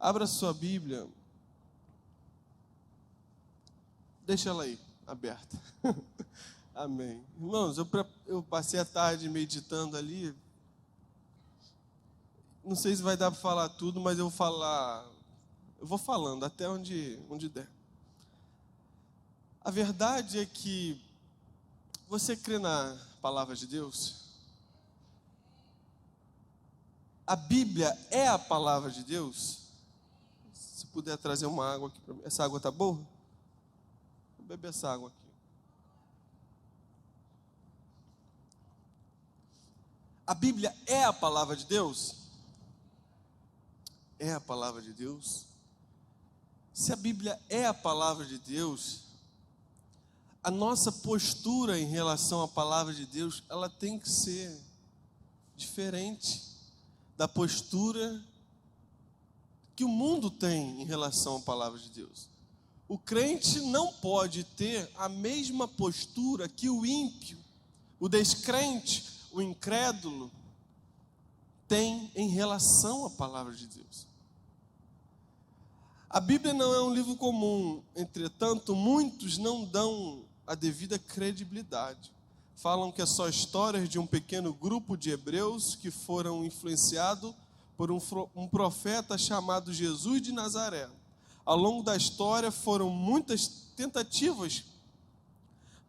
Abra sua Bíblia. Deixa ela aí, aberta. Amém. Irmãos, eu passei a tarde meditando ali. Não sei se vai dar para falar tudo, mas eu vou falando até onde der. A verdade é que você crê na palavra de Deus? A Bíblia é a palavra de Deus? Se puder trazer uma água aqui para mim. Essa água está boa? Vou beber essa água aqui. A Bíblia é a palavra de Deus? É a palavra de Deus? Se a Bíblia é a palavra de Deus, a nossa postura em relação à palavra de Deus, ela tem que ser diferente da postura que o mundo tem em relação à palavra de Deus. O crente não pode ter a mesma postura que o ímpio, o descrente, o incrédulo tem em relação à palavra de Deus. A Bíblia não é um livro comum, entretanto, muitos não dão a devida credibilidade. Falam que é só histórias de um pequeno grupo de hebreus que foram influenciados por um profeta chamado Jesus de Nazaré. Ao longo da história foram muitas tentativas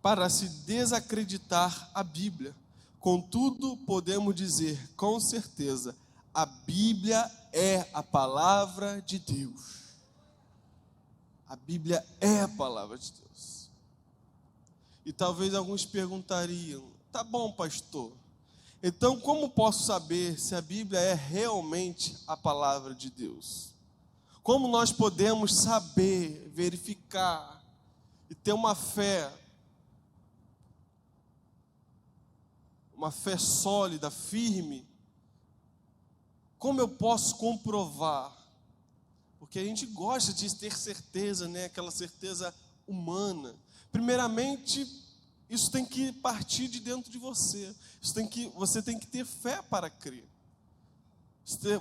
para se desacreditar a Bíblia. Contudo, podemos dizer com certeza, a Bíblia é a palavra de Deus. A Bíblia é a palavra de Deus. E talvez alguns perguntariam, tá bom, pastor, então como posso saber se a Bíblia é realmente a palavra de Deus? Como nós podemos saber, verificar e ter uma fé sólida, firme? Como eu posso comprovar? Porque a gente gosta de ter certeza, né? Aquela certeza humana. Primeiramente, isso tem que partir de dentro de você. Você tem que ter fé para crer.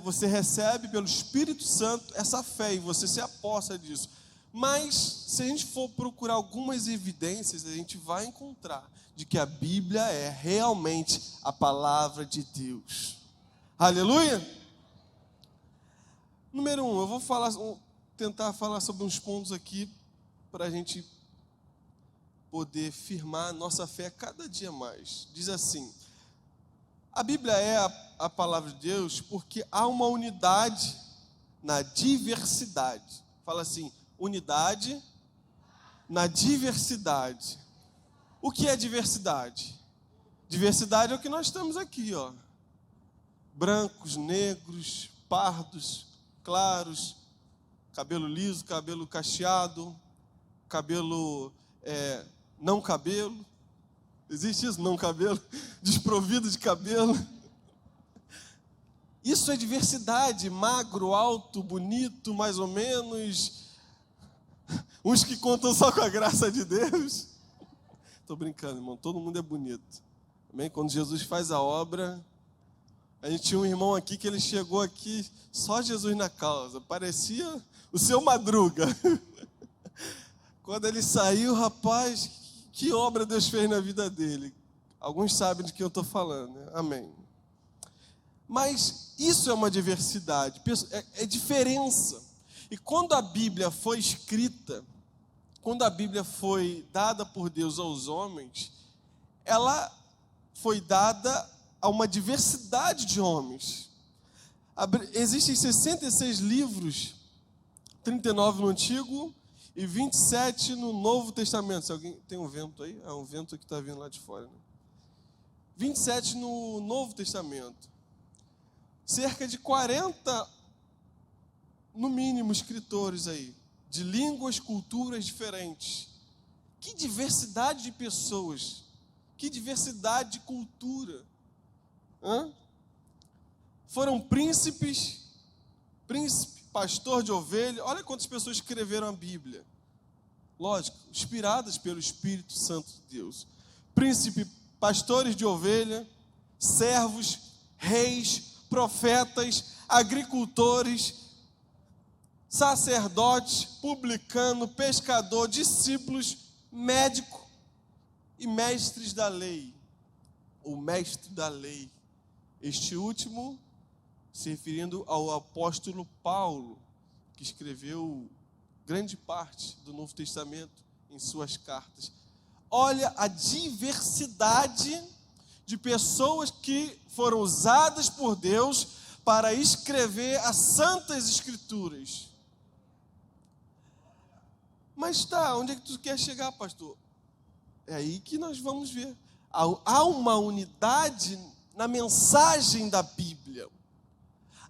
Você recebe pelo Espírito Santo essa fé e você se aposta disso. Mas, se a gente for procurar algumas evidências, a gente vai encontrar de que a Bíblia é realmente a palavra de Deus. Aleluia! Número 1, eu vou tentar falar sobre uns pontos aqui para a gente poder firmar a nossa fé cada dia mais. Diz assim, a Bíblia é a palavra de Deus porque há uma unidade na diversidade. Fala assim, unidade na diversidade. O que é diversidade? Diversidade é o que nós temos aqui, ó. Brancos, negros, pardos, claros, cabelo liso, cabelo cacheado, cabelo não cabelo. Existe isso? Não cabelo? Desprovido de cabelo. Isso é diversidade, magro, alto, bonito, mais ou menos. Uns que contam só com a graça de Deus. Estou brincando, irmão, todo mundo é bonito. Amém? Quando Jesus faz a obra, a gente tinha um irmão aqui que ele chegou aqui, só Jesus na causa, parecia o seu Madruga. Quando ele saiu, rapaz, que obra Deus fez na vida dele. Alguns sabem de que eu estou falando, né? Amém. Mas isso é uma diversidade, é diferença. E quando a Bíblia foi escrita, quando a Bíblia foi dada por Deus aos homens, ela foi dada a uma diversidade de homens. Existem 66 livros, 39 no Antigo e 27 no Novo Testamento. Se alguém tem um vento aí? Um vento que está vindo lá de fora, né? 27 no Novo Testamento. Cerca de 40, no mínimo, escritores aí, de línguas, culturas diferentes. Que diversidade de pessoas, que diversidade de cultura. Foram príncipe, pastor de ovelha. Olha quantas pessoas escreveram a Bíblia. Lógico, inspiradas pelo Espírito Santo de Deus. Príncipe, pastores de ovelha, servos, reis, profetas, agricultores, sacerdote, publicano, pescador, discípulos, médico e mestres da lei. O mestre da lei. Este último se referindo ao apóstolo Paulo, que escreveu grande parte do Novo Testamento em suas cartas. Olha a diversidade de pessoas que foram usadas por Deus para escrever as Santas Escrituras. Mas tá, onde é que tu quer chegar, pastor? É aí que nós vamos ver. Há uma unidade na mensagem da Bíblia.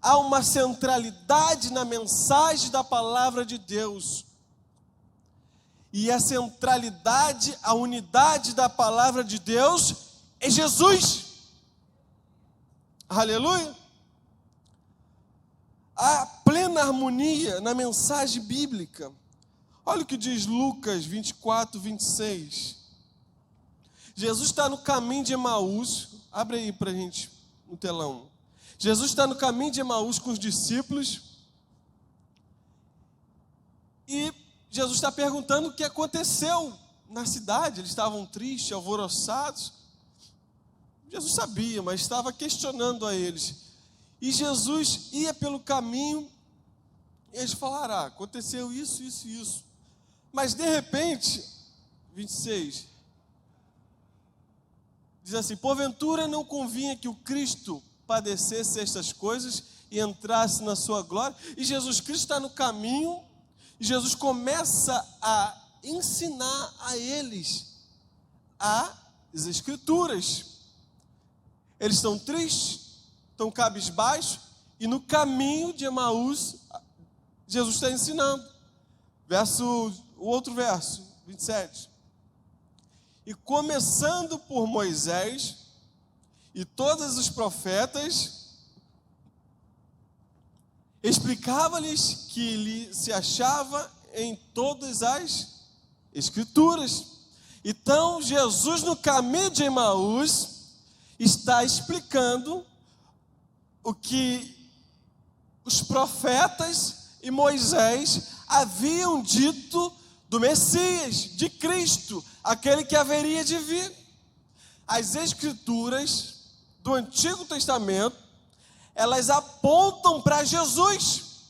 Há uma centralidade na mensagem da palavra de Deus. E a centralidade, a unidade da palavra de Deus é Jesus. Aleluia. Há plena harmonia na mensagem bíblica. Olha o que diz Lucas 24, 26. Jesus está no caminho de Emaús. Abre aí para a gente no telão. Jesus está no caminho de Emaús com os discípulos. E Jesus está perguntando o que aconteceu na cidade. Eles estavam tristes, alvoroçados. Jesus sabia, mas estava questionando a eles. E Jesus ia pelo caminho. E eles falaram, aconteceu isso, isso e isso. Mas de repente, 26, diz assim, porventura não convinha que o Cristo padecesse estas coisas e entrasse na sua glória. E Jesus Cristo está no caminho, e Jesus começa a ensinar a eles as Escrituras. Eles estão tristes, estão cabisbaixos, e no caminho de Emaús, Jesus está ensinando. O outro verso, 27. E começando por Moisés e todos os profetas, explicava-lhes que ele se achava em todas as Escrituras. Então, Jesus no caminho de Emaús está explicando o que os profetas e Moisés haviam dito do Messias, de Cristo, aquele que haveria de vir. As Escrituras do Antigo Testamento, elas apontam para Jesus.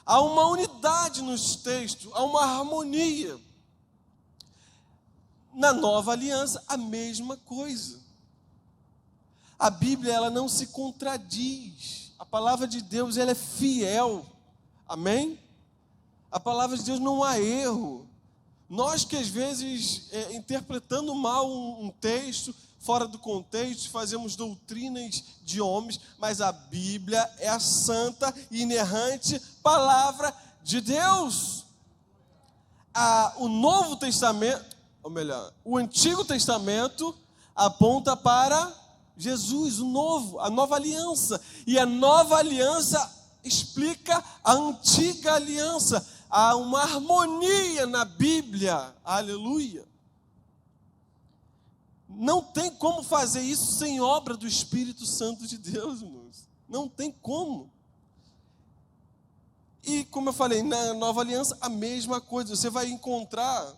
Há uma unidade nos textos, há uma harmonia. Na Nova Aliança, a mesma coisa. A Bíblia, ela não se contradiz. A palavra de Deus, ela é fiel. Amém? A palavra de Deus não há erro. Nós que às vezes, interpretando mal um texto, fora do contexto, fazemos doutrinas de homens, mas a Bíblia é a santa e inerrante palavra de Deus. O Novo Testamento, ou melhor, o Antigo Testamento aponta para Jesus, o novo, a nova aliança. E a nova aliança explica a antiga aliança. Há uma harmonia na Bíblia, aleluia. Não tem como fazer isso sem obra do Espírito Santo de Deus, irmãos. Não tem como. E como eu falei, na nova aliança, a mesma coisa. Você vai encontrar,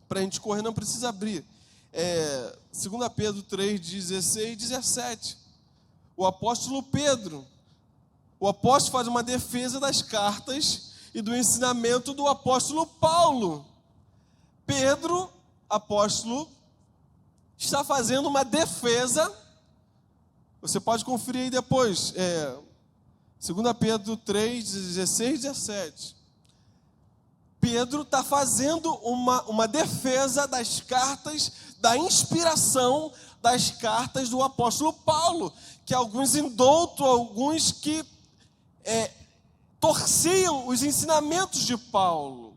para a gente correr, não precisa abrir. 2 Pedro 3, 16 e 17. O apóstolo Pedro, o apóstolo faz uma defesa das cartas e do ensinamento do apóstolo Paulo. Pedro, apóstolo, está fazendo uma defesa. Você pode conferir aí depois. 2 Pedro 3, 16 e 17. Pedro está fazendo uma defesa das cartas, da inspiração das cartas do apóstolo Paulo, que alguns indoutos, alguns que torciam os ensinamentos de Paulo.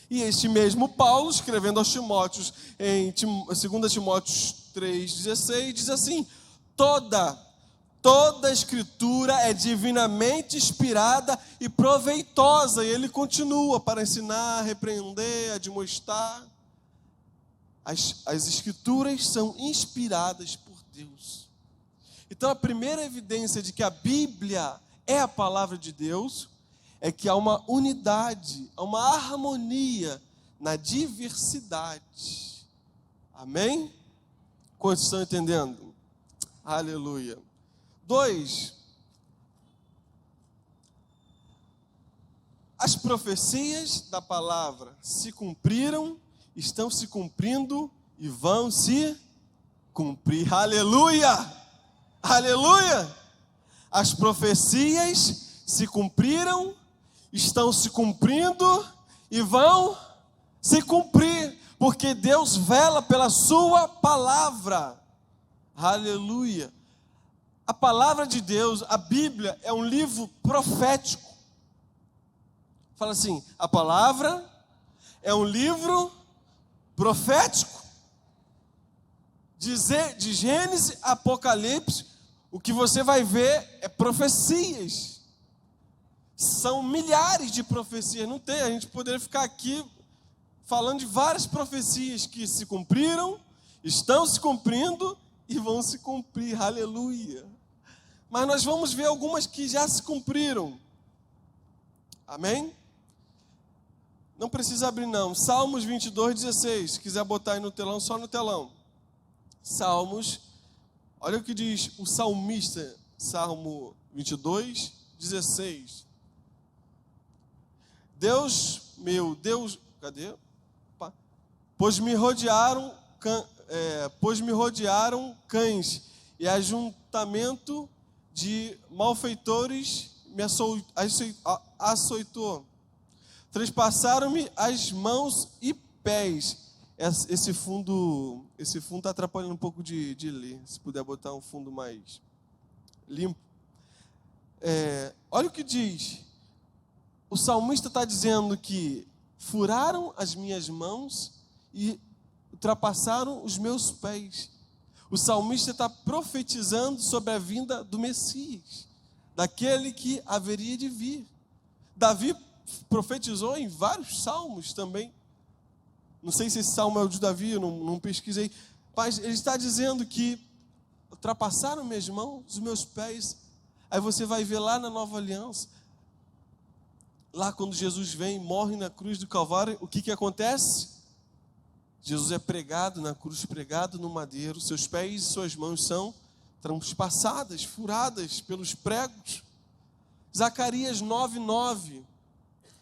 E este mesmo Paulo, escrevendo aos Timóteos, em 2 Timóteo 3,16, diz assim, toda a Escritura é divinamente inspirada e proveitosa. E ele continua para ensinar, repreender, admoestar. As Escrituras são inspiradas por Deus. Então a primeira evidência de que a Bíblia é a palavra de Deus, é que há uma unidade, há uma harmonia na diversidade. Amém? Quantos estão entendendo? Aleluia. 2. As profecias da palavra se cumpriram, estão se cumprindo e vão se cumprir. Aleluia! Aleluia! As profecias se cumpriram, estão se cumprindo e vão se cumprir, porque Deus vela pela sua palavra. Aleluia! A palavra de Deus, a Bíblia, é um livro profético. Fala assim, a palavra é um livro profético. De Gênesis a Apocalipse, o que você vai ver é profecias. São milhares de profecias. Não tem, a gente poderia ficar aqui falando de várias profecias que se cumpriram, estão se cumprindo e vão se cumprir. Aleluia. Mas nós vamos ver algumas que já se cumpriram. Amém? Não precisa abrir não. Salmos 22:16. Se quiser botar aí no telão, só no telão. Salmos, olha o que diz o salmista, Salmo 22:16. Deus meu, Deus, cadê? Pois me rodearam cães e ajuntamento de malfeitores me açoitou. Trespassaram-me as mãos e pés. Esse fundo está atrapalhando um pouco de ler. Se puder botar um fundo mais limpo. Olha o que diz. O salmista está dizendo que furaram as minhas mãos e ultrapassaram os meus pés. O salmista está profetizando sobre a vinda do Messias, daquele que haveria de vir. Davi profetizou em vários salmos também. Não sei se esse salmo é o de Davi, eu não pesquisei. Mas ele está dizendo que ultrapassaram minhas mãos, os meus pés. Aí você vai ver lá na Nova Aliança, lá quando Jesus vem, morre na cruz do Calvário, o que acontece? Jesus é pregado na cruz, pregado no madeiro, seus pés e suas mãos são transpassadas, furadas pelos pregos. Zacarias 9:9,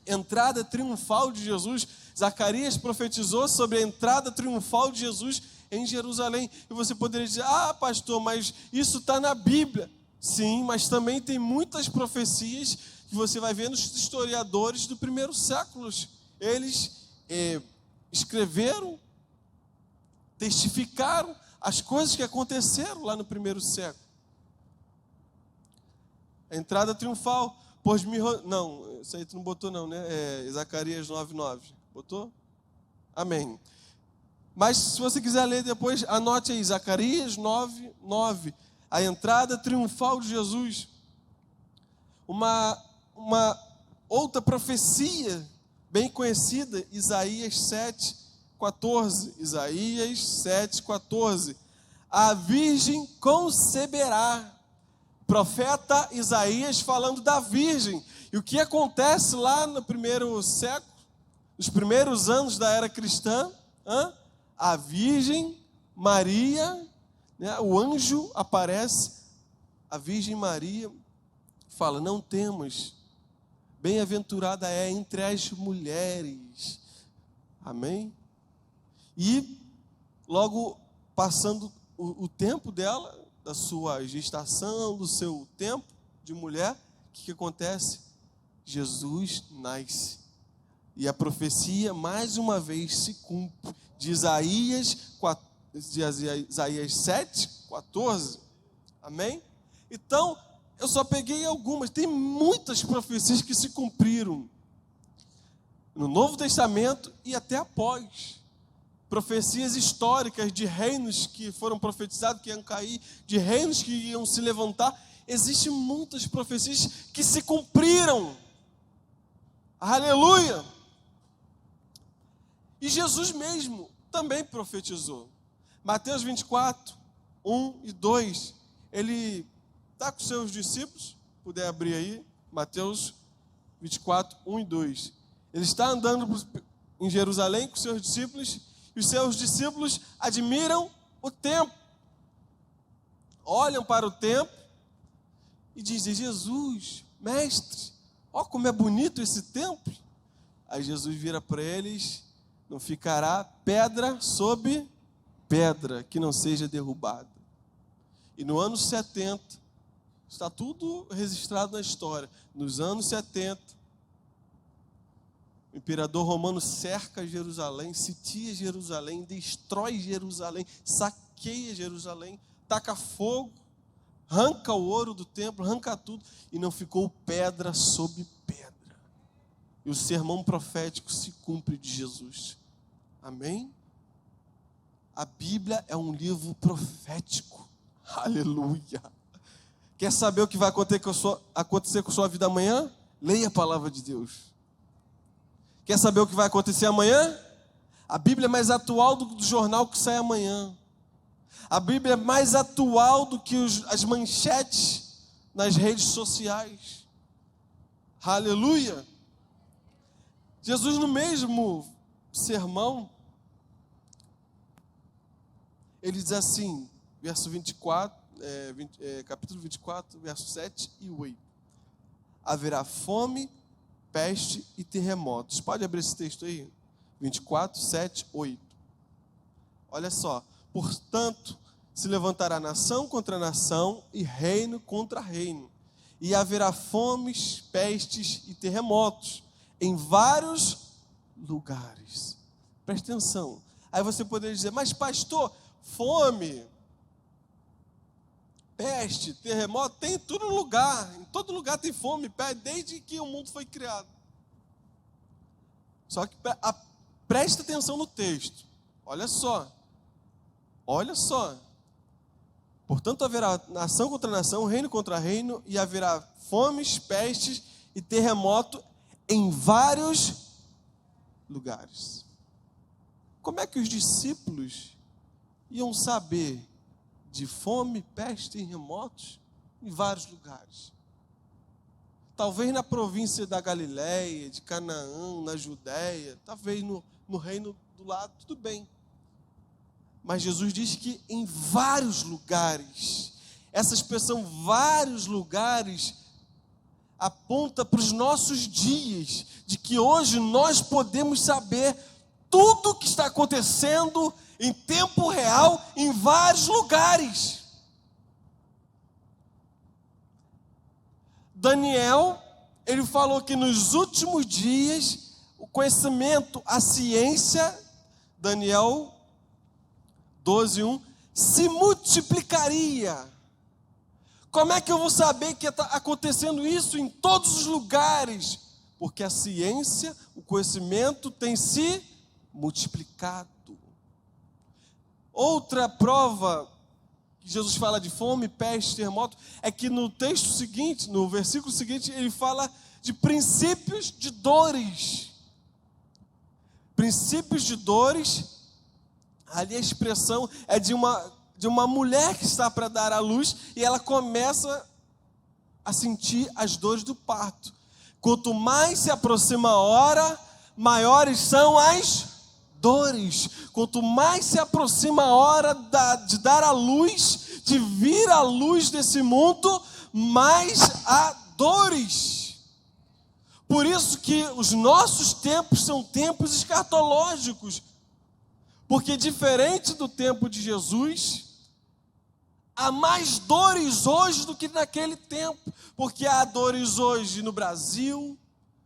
entrada triunfal de Jesus. Zacarias profetizou sobre a entrada triunfal de Jesus em Jerusalém. E você poderia dizer, pastor, mas isso está na Bíblia. Sim, mas também tem muitas profecias que você vai ver nos historiadores do primeiro século. Eles escreveram, testificaram as coisas que aconteceram lá no primeiro século. A entrada triunfal, não, isso aí tu não botou não, né? Zacarias 9:9. Botou? Amém. Mas se você quiser ler depois, anote aí, Zacarias 9:9. A entrada triunfal de Jesus. Uma outra profecia bem conhecida, Isaías 7:14. Isaías 7:14. A virgem conceberá. Profeta Isaías falando da virgem. E o que acontece lá no primeiro século, nos primeiros anos da era cristã? A Virgem Maria, né, o anjo aparece, a Virgem Maria fala, não temas, bem-aventurada é entre as mulheres. Amém? E logo passando o tempo dela, da sua gestação, do seu tempo de mulher, o que acontece? Jesus nasce. E a profecia, mais uma vez, se cumpre. De Isaías 7:14. Amém? Então, eu só peguei algumas. Tem muitas profecias que se cumpriram. No Novo Testamento e até após. Profecias históricas de reinos que foram profetizados, que iam cair, de reinos que iam se levantar. Existem muitas profecias que se cumpriram. Aleluia! E Jesus mesmo também profetizou. Mateus 24, 1 e 2. Ele está com seus discípulos, puder abrir aí, Mateus 24, 1 e 2. Ele está andando em Jerusalém com seus discípulos, e os seus discípulos admiram o templo. Olham para o templo e dizem: Jesus, mestre, ó como é bonito esse templo. Aí Jesus vira para eles: não ficará pedra sobre pedra que não seja derrubada. E no ano 70, está tudo registrado na história, nos anos 70, o imperador romano cerca Jerusalém, sitia Jerusalém, destrói Jerusalém, saqueia Jerusalém, taca fogo, arranca o ouro do templo, arranca tudo, e não ficou pedra sobre pedra. E o sermão profético se cumpre de Jesus. Amém? A Bíblia é um livro profético. Aleluia! Quer saber o que vai acontecer com a sua vida amanhã? Leia a palavra de Deus. Quer saber o que vai acontecer amanhã? A Bíblia é mais atual do jornal que sai amanhã. A Bíblia é mais atual do que as manchetes nas redes sociais. Aleluia! Jesus, no mesmo sermão, ele diz assim, verso 24, capítulo 24, verso 7 e 8. Haverá fome, peste e terremotos. Pode abrir esse texto aí? 24, 7, 8. Olha só. Portanto, se levantará nação contra nação e reino contra reino. E haverá fomes, pestes e terremotos em vários lugares. Preste atenção. Aí você poderia dizer: mas pastor, fome, peste, terremoto, tem em todo lugar. Em todo lugar tem fome, peste, desde que o mundo foi criado. Só que preste atenção no texto. Olha só. Olha só. Portanto, haverá nação contra nação, reino contra reino, e haverá fomes, pestes e terremoto em vários lugares. Como é que os discípulos iam saber de fome, peste e terremotos em vários lugares? Talvez na província da Galileia, de Canaã, na Judéia, talvez no reino do lado, tudo bem. Mas Jesus diz que em vários lugares, essa expressão vários lugares, aponta para os nossos dias, de que hoje nós podemos saber tudo o que está acontecendo em tempo real, em vários lugares. Daniel, ele falou que nos últimos dias, o conhecimento, a ciência, Daniel 12:1, se multiplicaria. Como é que eu vou saber que está acontecendo isso em todos os lugares? Porque a ciência, o conhecimento tem se multiplicado. Outra prova que Jesus fala de fome, peste, terremoto, é que no texto seguinte, no versículo seguinte, ele fala de princípios de dores. Princípios de dores. Ali a expressão é de uma mulher que está para dar à luz e ela começa a sentir as dores do parto. Quanto mais se aproxima a hora, maiores são as dores. Quanto mais se aproxima a hora de dar à luz, de vir à luz desse mundo, mais há dores. Por isso que os nossos tempos são tempos escatológicos. Porque diferente do tempo de Jesus, há mais dores hoje do que naquele tempo. Porque há dores hoje no Brasil,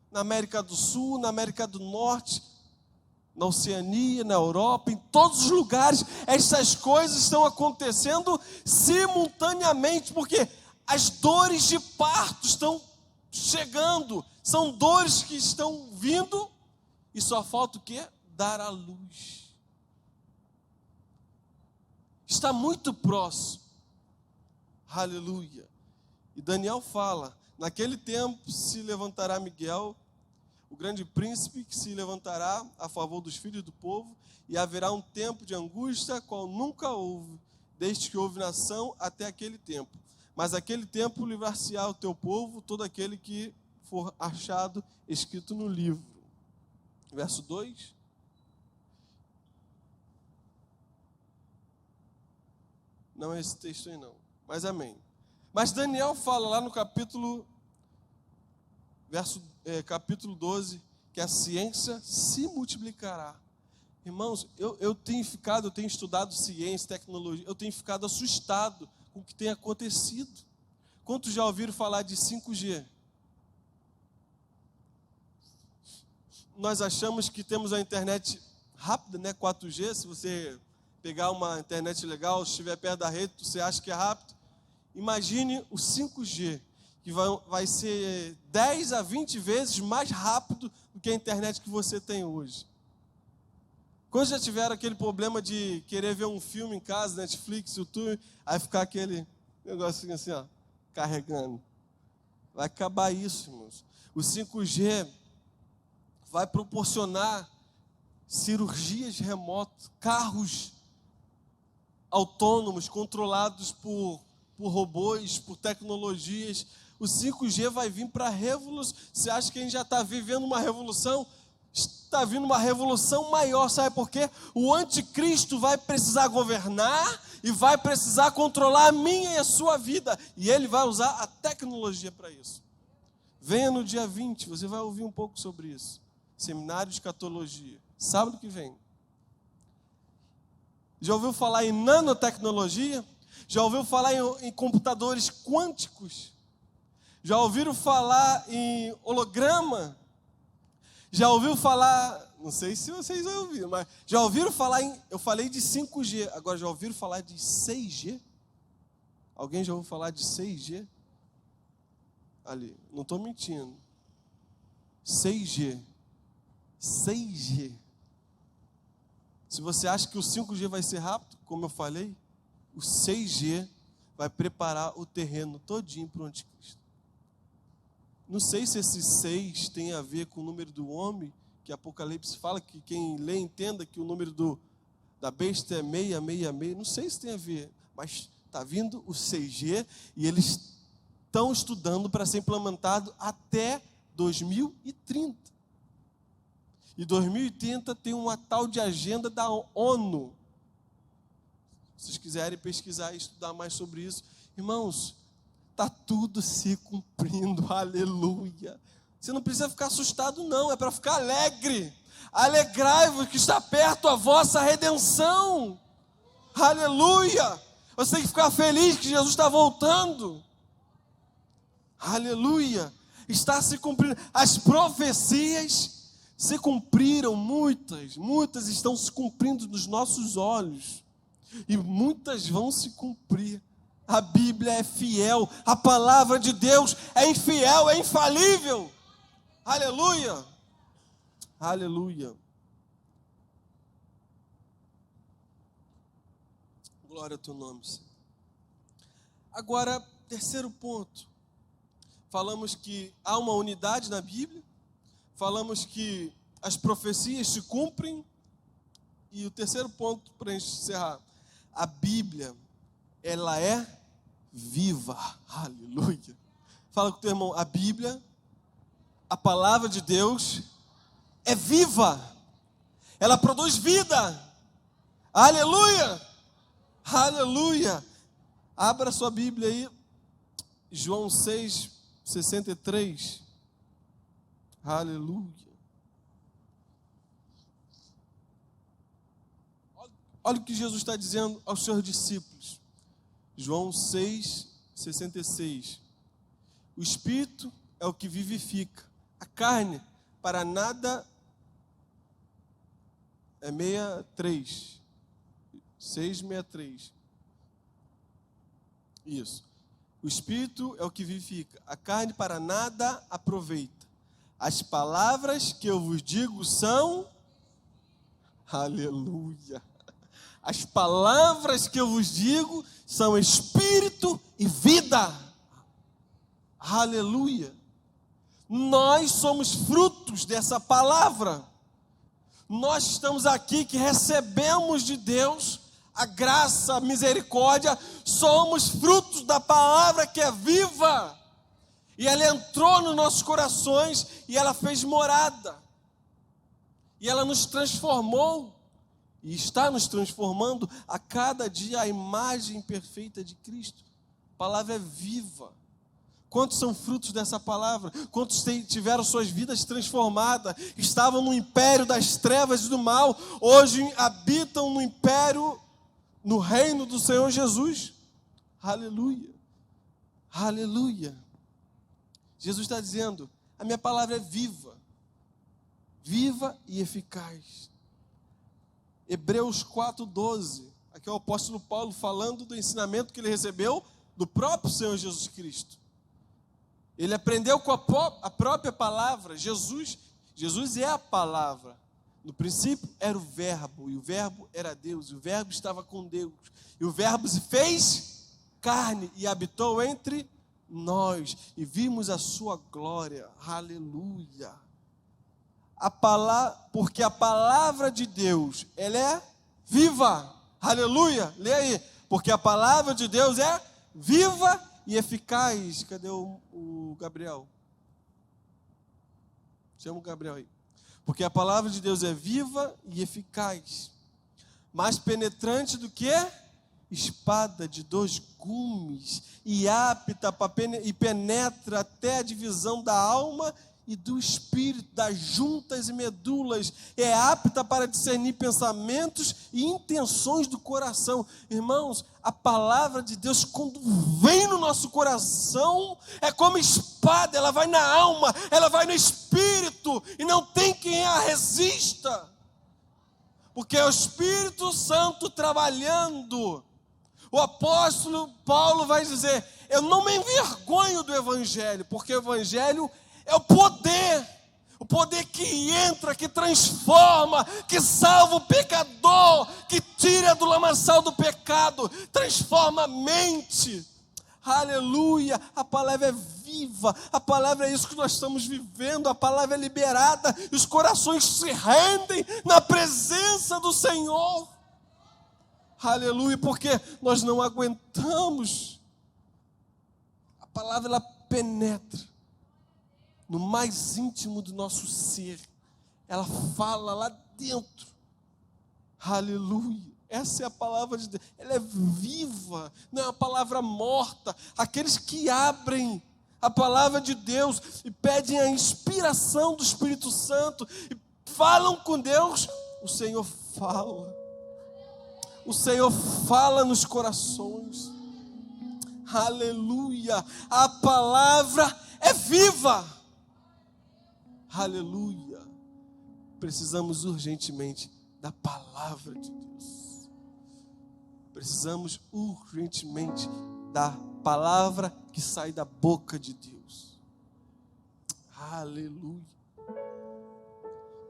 na América do Sul, na América do Norte, na Oceania, na Europa, em todos os lugares. Essas coisas estão acontecendo simultaneamente, porque as dores de parto estão chegando. São dores que estão vindo e só falta o quê? Dar à luz. Está muito próximo. Aleluia. E Daniel fala: naquele tempo se levantará Miguel, o grande príncipe, que se levantará a favor dos filhos do povo, e haverá um tempo de angústia, qual nunca houve, desde que houve nação até aquele tempo. mas aquele tempo livrar-se-á o teu povo, todo aquele que for achado escrito no livro. Verso 2. Não é esse texto aí não, mas amém. Mas Daniel fala lá no capítulo 12, que a ciência se multiplicará. Irmãos, eu tenho estudado ciência, tecnologia, eu tenho ficado assustado com o que tem acontecido. Quantos já ouviram falar de 5G? Nós achamos que temos a internet rápida, né? 4G, se você pegar uma internet legal, se estiver perto da rede, você acha que é rápido. Imagine o 5G, que vai ser 10 a 20 vezes mais rápido do que a internet que você tem hoje. Quando já tiveram aquele problema de querer ver um filme em casa, Netflix, YouTube, aí ficar aquele negocinho assim, ó, carregando. Vai acabar isso, irmãos. O 5G vai proporcionar cirurgias remotas, carros autônomos, controlados por robôs, por tecnologias. O 5G vai vir para revolução. Você acha que a gente já está vivendo uma revolução? Está vindo uma revolução maior, sabe por quê? O anticristo vai precisar governar e vai precisar controlar a minha e a sua vida. E ele vai usar a tecnologia para isso. Venha no dia 20, você vai ouvir um pouco sobre isso. Seminário de Escatologia, sábado que vem. Já ouviu falar em nanotecnologia? Já ouviu falar em computadores quânticos? Já ouviram falar em holograma? Já ouviu falar, não sei se vocês já ouviram, mas já ouviram falar eu falei de 5G, agora já ouviram falar de 6G? Alguém já ouviu falar de 6G? Ali, não estou mentindo. 6G. 6G. Se você acha que o 5G vai ser rápido, como eu falei, o 6G vai preparar o terreno todinho para o anticristo. Não sei se esse 6 tem a ver com o número do homem, que Apocalipse fala, que quem lê entenda que o número da besta é 666. Não sei se tem a ver, mas está vindo o 6G e eles estão estudando para ser implementado até 2030. E 2030 tem uma tal de agenda da ONU. Se vocês quiserem pesquisar e estudar mais sobre isso, irmãos, está tudo se cumprindo, aleluia. Você não precisa ficar assustado não, é para ficar alegre. Alegrai-vos que está perto a vossa redenção, aleluia. Você tem que ficar feliz que Jesus está voltando, aleluia. Está se cumprindo, as profecias se cumpriram, muitas estão se cumprindo nos nossos olhos, e muitas vão se cumprir. A Bíblia é fiel, a palavra de Deus é infiel, é infalível. Aleluia, aleluia. Glória ao teu nome, Senhor. Agora, terceiro ponto. Falamos que há uma unidade na Bíblia, falamos que as profecias se cumprem, e o terceiro ponto para encerrar, a Bíblia, ela é viva, aleluia. Fala com o teu irmão, a Bíblia, a palavra de Deus é viva, ela produz vida, aleluia, aleluia. Abra sua Bíblia aí, João 6:63, aleluia. Olha o que Jesus está dizendo aos seus discípulos. João 6:66. O Espírito é o que vivifica. A carne, para nada, é 63. 6:63. Isso. O Espírito é o que vivifica. A carne para nada aproveita. As palavras que eu vos digo são... Aleluia. As palavras que eu vos digo são espírito e vida. Aleluia. Nós somos frutos dessa palavra. Nós estamos aqui que recebemos de Deus a graça, a misericórdia, somos frutos da palavra que é viva. E ela entrou nos nossos corações e ela fez morada. E ela nos transformou e está nos transformando a cada dia a imagem perfeita de Cristo. A palavra é viva. Quantos são frutos dessa palavra? Quantos tiveram suas vidas transformadas? Estavam no império das trevas e do mal, hoje habitam no império, no reino do Senhor Jesus. Aleluia, aleluia. Jesus está dizendo, a minha palavra é viva, viva e eficaz. Hebreus 4:12, aqui é o apóstolo Paulo falando do ensinamento que ele recebeu do próprio Senhor Jesus Cristo. Ele aprendeu com a própria palavra. Jesus é a palavra. No princípio era o verbo, e o verbo era Deus, e o verbo estava com Deus. E o verbo se fez carne e habitou entre nós, e vimos a sua glória. Aleluia. Porque a palavra de Deus, ela é viva. Aleluia. Lê aí. Porque a palavra de Deus é viva e eficaz. Cadê o Gabriel? Chama o Gabriel aí. Porque a palavra de Deus é viva e eficaz, mais penetrante do que espada de 2 gumes, e apta e penetra até a divisão da alma e do espírito, das juntas e medulas, é apta para discernir pensamentos e intenções do coração. Irmãos, a palavra de Deus, quando vem no nosso coração, é como espada, ela vai na alma, ela vai no espírito, e não tem quem a resista, porque é o Espírito Santo trabalhando. O apóstolo Paulo vai dizer, eu não me envergonho do Evangelho, porque o Evangelho é o poder que entra, que transforma, que salva o pecador, que tira do lamaçal do pecado, transforma a mente. Aleluia, a palavra é viva, a palavra é isso que nós estamos vivendo, a palavra é liberada, e os corações se rendem na presença do Senhor. Aleluia, porque nós não aguentamos. A palavra, ela penetra no mais íntimo do nosso ser, ela fala lá dentro. Aleluia, essa é a palavra de Deus, ela é viva, não é uma palavra morta. Aqueles que abrem a palavra de Deus e pedem a inspiração do Espírito Santo e falam com Deus, o Senhor fala. O Senhor fala nos corações. Aleluia, a palavra é viva. Aleluia. Precisamos urgentemente da palavra de Deus. Precisamos urgentemente da palavra que sai da boca de Deus. Aleluia.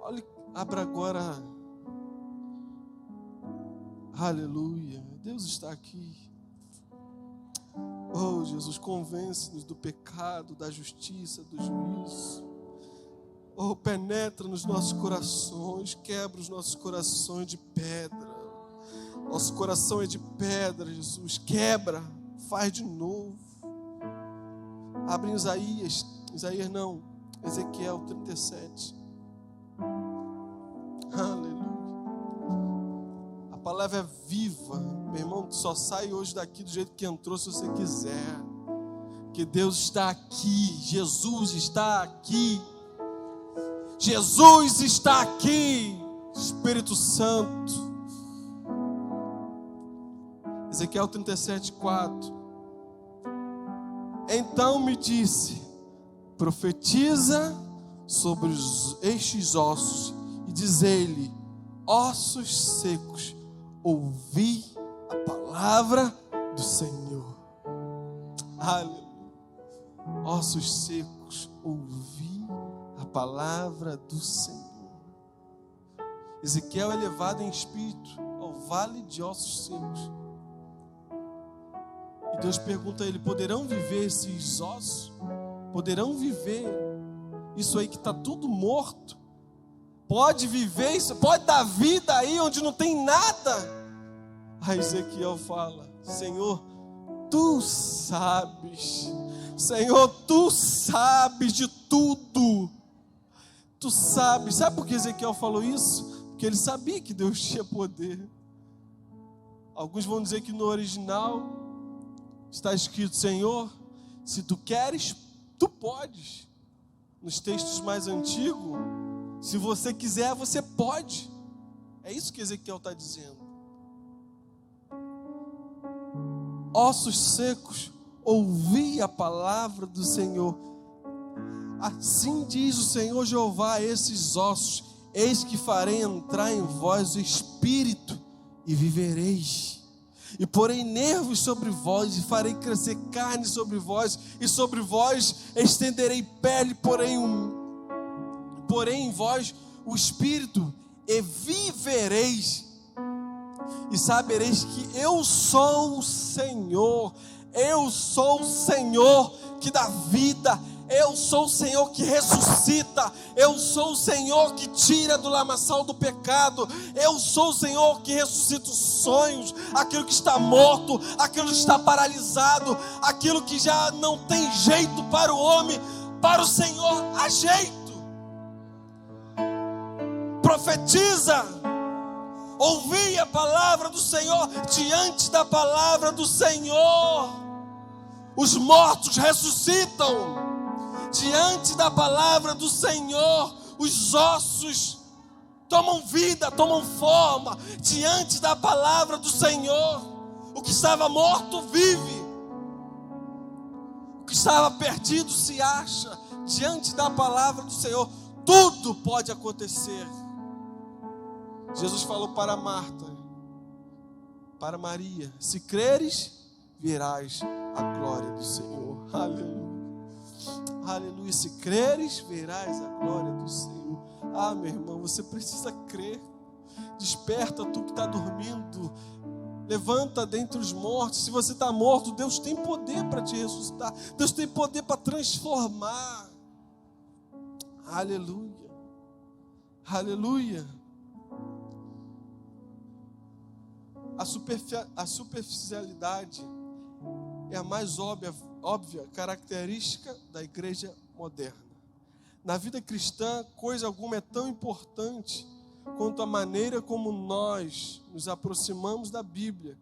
Olha, abra agora. Aleluia. Deus está aqui. Oh, Jesus, convence-nos do pecado, da justiça, do juízo. Oh, penetra nos nossos corações, quebra os nossos corações de pedra. Nosso coração é de pedra, Jesus. Quebra, faz de novo. Abre em Isaías não, Ezequiel 37. Aleluia. A palavra é viva. Meu irmão, só sai hoje daqui do jeito que entrou, se você quiser. Que Deus está aqui, Jesus está aqui. Jesus está aqui, Espírito Santo. Ezequiel 37:4. Então me disse, profetiza sobre estes ossos e diz-lhe, ossos secos, ouvi a palavra do Senhor. Aleluia. Ossos secos, ouvi a palavra do Senhor. Ezequiel é levado em espírito ao vale de ossos secos. E Deus pergunta a ele, poderão viver esses ossos? Poderão viver isso aí que está tudo morto? Pode viver isso? Pode dar vida aí onde não tem nada? Aí Ezequiel fala: Senhor, tu sabes. Senhor, tu sabes de tudo. Tu sabes. Sabe por que Ezequiel falou isso? Porque ele sabia que Deus tinha poder. Alguns vão dizer que no original está escrito: Senhor, se tu queres, tu podes. Nos textos mais antigos, se você quiser, você pode. É isso que Ezequiel está dizendo. Ossos secos, ouvi a palavra do Senhor. Assim diz o Senhor Jeová a esses ossos: eis que farei entrar em vós o espírito e vivereis. E porei nervos sobre vós, e farei crescer carne sobre vós, e sobre vós estenderei pele, porém em vós o espírito, e vivereis. E sabereis que eu sou o Senhor. Eu sou o Senhor que dá vida. Eu sou o Senhor que ressuscita. Eu sou o Senhor que tira do lamaçal do pecado. Eu sou o Senhor que ressuscita os sonhos, aquilo que está morto, aquilo que está paralisado, aquilo que já não tem jeito para o homem, para o Senhor há jeito. Profetiza. Ouvi a palavra do Senhor. Diante da palavra do Senhor, os mortos ressuscitam. Diante da palavra do Senhor, os ossos tomam vida, tomam forma. Diante da palavra do Senhor, o que estava morto vive, o que estava perdido se acha. Diante da palavra do Senhor, tudo pode acontecer. Jesus falou para Marta, para Maria: se creres, verás a glória do Senhor. Aleluia. Aleluia. Se creres, verás a glória do Senhor. Ah, meu irmão, você precisa crer. Desperta tu que está dormindo. Levanta dentre os mortos. Se você está morto, Deus tem poder para te ressuscitar. Deus tem poder para transformar. Aleluia. Aleluia. A superficialidade é a mais óbvia característica da igreja moderna. Na vida cristã, coisa alguma é tão importante quanto a maneira como nós nos aproximamos da Bíblia,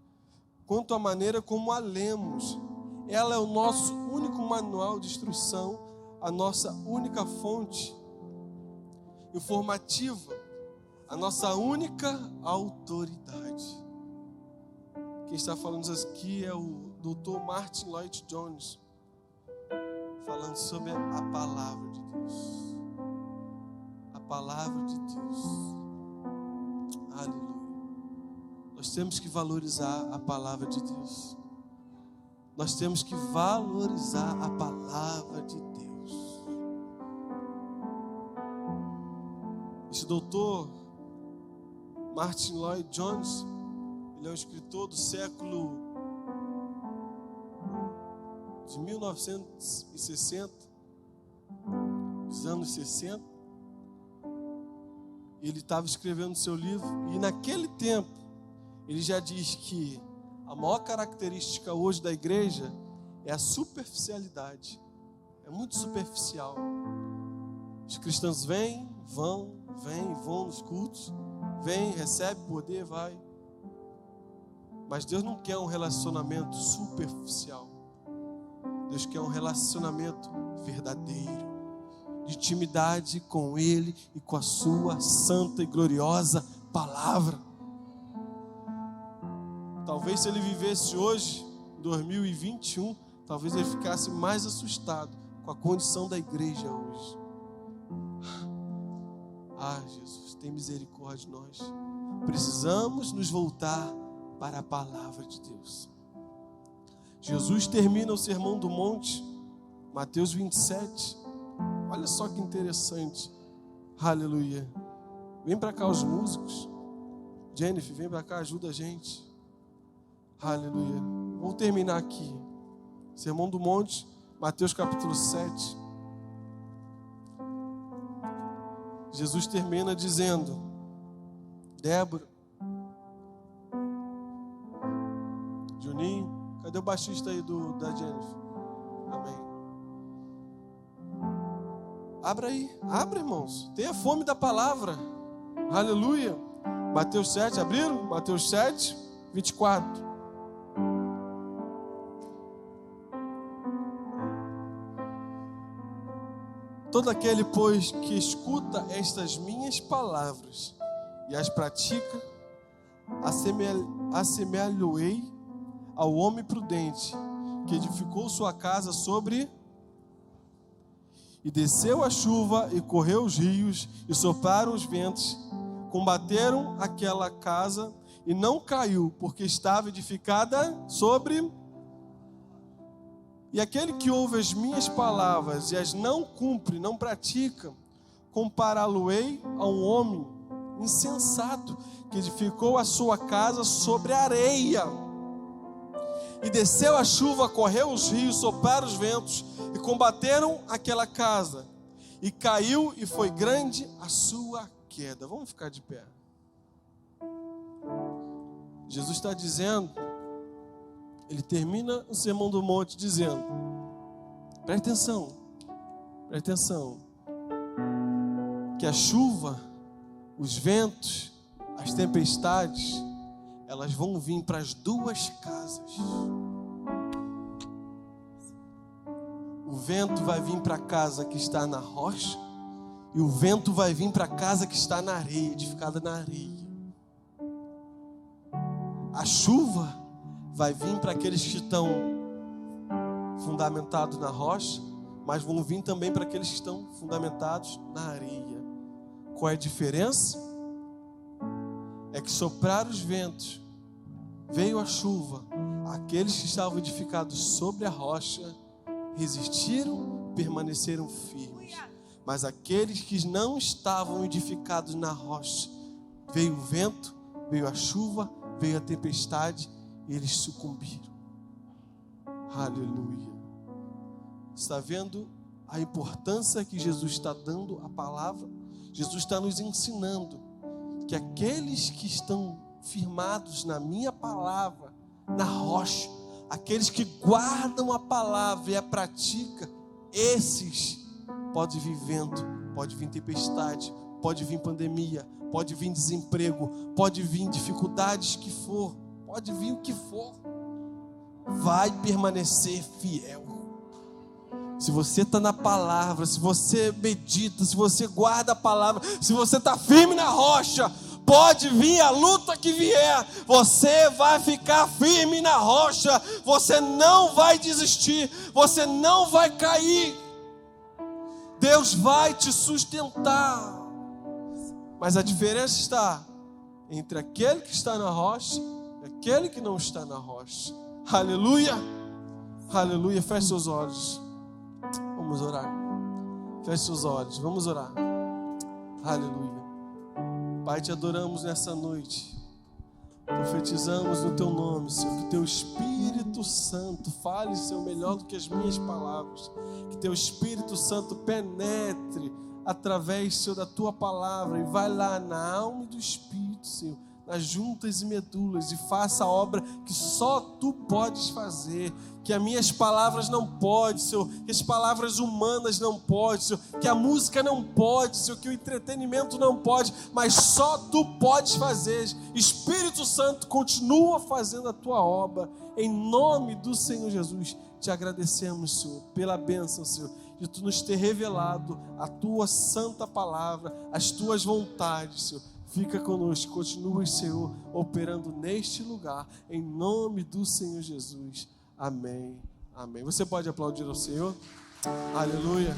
quanto a maneira como a lemos. Ela é o nosso único manual de instrução, a nossa única fonte informativa, a nossa única autoridade. Quem está falando aqui é o Dr. Martyn Lloyd-Jones, falando sobre a palavra de Deus. A palavra de Deus. Aleluia. Nós temos que valorizar a palavra de Deus. Nós temos que valorizar a palavra de Deus. Esse doutor Martyn Lloyd-Jones, ele é um escritor do século de 1960, dos anos 60. Ele estava escrevendo seu livro, e naquele tempo ele já diz que a maior característica hoje da igreja é a superficialidade. É muito superficial. Os cristãos vêm, vão nos cultos, vêm, recebem poder, vai. Mas Deus não quer um relacionamento superficial. Deus quer um relacionamento verdadeiro, de intimidade com Ele e com a sua santa e gloriosa palavra. Talvez se ele vivesse hoje, 2021, talvez ele ficasse mais assustado com a condição da igreja hoje. Ah, Jesus, tem misericórdia de nós. Precisamos nos voltar para a palavra de Deus. Jesus termina o Sermão do Monte, Mateus 27. Olha só que interessante. Aleluia. Vem para cá os músicos. Jennifer, vem para cá, ajuda a gente. Aleluia. Vou terminar aqui. Sermão do Monte, Mateus capítulo 7. Jesus termina dizendo: Débora, Cadê o baixista aí da Jennifer? Amém. Abra aí, abra, irmãos. Tenha fome da palavra. Aleluia. Mateus 7, abriram? Mateus 7, 24. Todo aquele, pois, que escuta estas minhas palavras e as pratica, assemelho-ei ao homem prudente que edificou sua casa sobre... E desceu a chuva, e correu os rios, e sopraram os ventos, combateram aquela casa, e não caiu, porque estava edificada sobre... E aquele que ouve as minhas palavras, e as não cumpre, não pratica, compará-lo-ei a um homem insensato, que edificou a sua casa sobre a areia. E desceu a chuva, correu os rios, sopraram os ventos, e combateram aquela casa, e caiu, e foi grande a sua queda. Vamos ficar de pé. Jesus está dizendo, ele termina o Sermão do Monte dizendo, presta atenção, que a chuva, os ventos, as tempestades, elas vão vir para as duas casas. O vento vai vir para a casa que está na rocha, e o vento vai vir para a casa que está na areia, edificada na areia. A chuva vai vir para aqueles que estão fundamentados na rocha, mas vão vir também para aqueles que estão fundamentados na areia. Qual é a diferença? É que sopraram os ventos, veio a chuva, aqueles que estavam edificados sobre a rocha resistiram, permaneceram firmes. Mas aqueles que não estavam edificados na rocha, veio o vento, veio a chuva, veio a tempestade, e eles sucumbiram. Aleluia. Está vendo a importância que Jesus está dando à palavra? Jesus está nos ensinando que aqueles que estão firmados na minha palavra, na rocha, aqueles que guardam a palavra e a praticam, esses pode vir vento, pode vir tempestade, pode vir pandemia, pode vir desemprego, pode vir dificuldades que for, pode vir o que for, vai permanecer fiel. Se você está na palavra, se você medita, se você guarda a palavra, se você está firme na rocha, pode vir a luta que vier, você vai ficar firme na rocha, você não vai desistir, você não vai cair, Deus vai te sustentar. Mas a diferença está entre aquele que está na rocha e aquele que não está na rocha. Aleluia, aleluia. Feche seus olhos, vamos orar. Feche seus olhos, vamos orar. Aleluia. Pai, te adoramos nessa noite, profetizamos no teu nome, Senhor, que teu Espírito Santo fale, Senhor, melhor do que as minhas palavras, que teu Espírito Santo penetre através, Senhor, da tua palavra, e vai lá na alma do Espírito, Senhor, nas juntas e medulas, e faça a obra que só tu podes fazer, que as minhas palavras não podem, Senhor, que as palavras humanas não podem, Senhor, que a música não pode, Senhor, que o entretenimento não pode, mas só tu podes fazer. Espírito Santo, continua fazendo a tua obra, em nome do Senhor Jesus. Te agradecemos, Senhor, pela bênção, Senhor, de tu nos ter revelado a tua santa palavra, as tuas vontades, Senhor. Fica conosco, continua, Senhor, operando neste lugar, em nome do Senhor Jesus. Amém, amém. Você pode aplaudir ao Senhor? Aleluia.